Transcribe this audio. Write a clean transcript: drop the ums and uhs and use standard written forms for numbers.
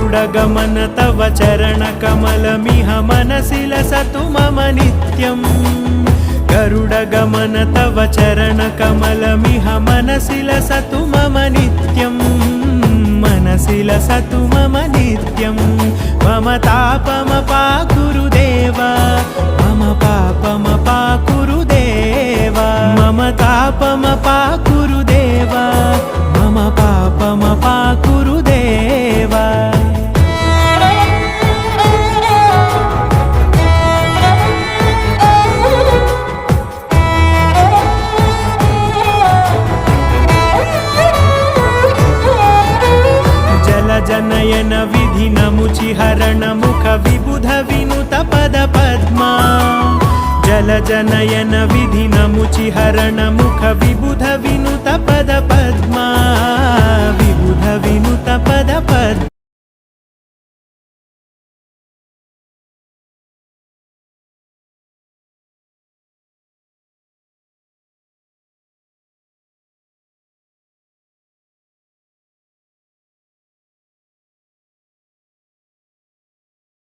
गरुडगमन तव चरणकमलमिह मनसि लसतु मम नित्यम् गरुडगमन तव चरणकमलमिह मनसि लसतु मम नित्यम् मनसि लसतु मम नित्यम् मम तापमपाकुरु देव मम पापमपाकुरु देव मम तापमपाकुरु देव मम पापमपाकुरु देव जनयन विधिनमुचिहरण मुख विबुध विनुत पद पद्मा जल जनयन विधिनमुचिहरण मुख विबुध विनुत पद पद्मा विबुध विनुत पद पद्मा